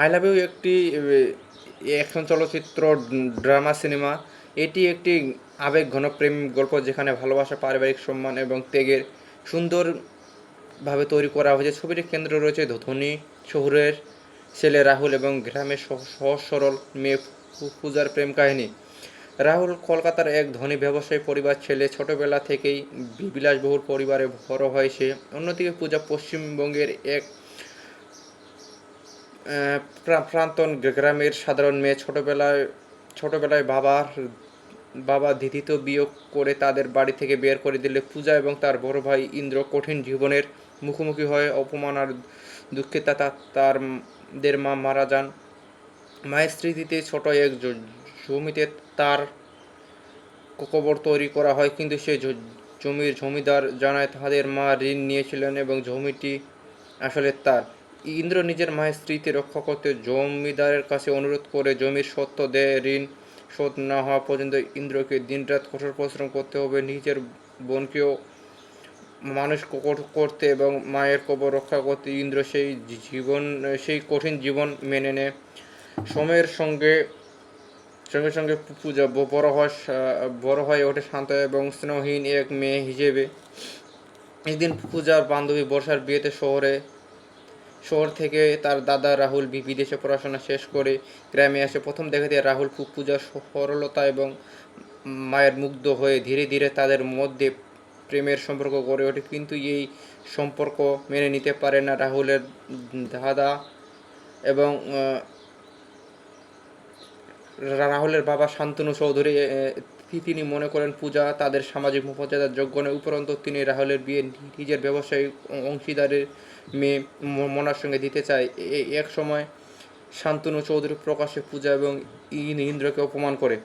I love you একটি action চলচ্চিত্র drama cinema. এটি একটি আবেগঘন প্রেম গল্প যেখানে ভালোবাসা, পারিবারিক সম্মান এবং ত্যাগের সুন্দরভাবে তৈরি করা হয়েছে। ছবিটির কেন্দ্রে রয়েছে ধনী শহরের ছেলে রাহুল এবং গ্রামের সহজ সরল মেয়ে পূজার প্রেম কাহিনী। রাহুল কলকাতার এক ধনী ব্যবসায়ী পরিবার ছেলে। ছোটবেলা থেকেই বিলাসবহুল পরিবারে বড় হয় সে। অন্যদিকে পূজা পশ্চিমবঙ্গের এক প্রাক্তন গ্রামের সাধারণ মেয়ে। ছোটবেলায় বাবা দ্বিতীয় বিয়ে করে তাদের বাড়ি থেকে বের করে দিলে পূজা এবং তার বড় ভাই ইন্দ্র কঠিন জীবনের মুখোমুখি হয়ে অপমান আর দুঃখে তাদের মা মারা যান। মায়ের স্মৃতিতে ছোট এক জমিতে তার কবর তৈরি করা হয়, কিন্তু সেই জমির জমিদার জানায় তাদের মা ঋণ নিয়েছিলেন এবং জমিটি আসলে তার। ইন্দ্র নিজের মায়ের স্মৃতি রক্ষা করতে জমিদারের কাছে অনুরোধ করে জমির সত্ত্ব দেয়। ঋণ শোধ না হওয়া পর্যন্ত ইন্দ্রকে দিনরাত কঠোর পরিশ্রম করতে হবে নিজের বোনকেও মানুষ করতে এবং মায়ের কবর রক্ষা করতে। ইন্দ্র সেই কঠিন জীবন মেনে নেয়। সময়ের সঙ্গে সঙ্গে সঙ্গে পূজা বড় হয়ে ওঠে শান্ত এবং স্নেহহীন এক মেয়ে হিসেবে। একদিন পূজার বান্ধবী বর্ষার বিয়েতে শহর থেকে তার দাদা রাহুল বিদেশে পড়াশোনা শেষ করে গ্রামে আসে। প্রথম দেখাতে রাহুল পূজার সরলতা এবং মায়ের মুগ্ধ হয়ে ধীরে ধীরে তাদের মধ্যে প্রেমের সম্পর্ক গড়ে ওঠে, কিন্তু এই সম্পর্ক মেনে নিতে পারে না রাহুলের দাদা এবং রাহুলের বাবা শান্তনু চৌধুরী। তিনি মনে করেন পূজা তাদের সামাজিক মর্যাদার যোগ্য নয়। উপরন্তু তিনি রাহুলের বিয়ে নিজের ব্যবসায়িক অংশীদারের মেয়ে মোনার সঙ্গে দিতে চায়। এক সময় শান্তনু চৌধুরী প্রকাশ্যে পূজা এবং ইন্দ্রকে অপমান করে।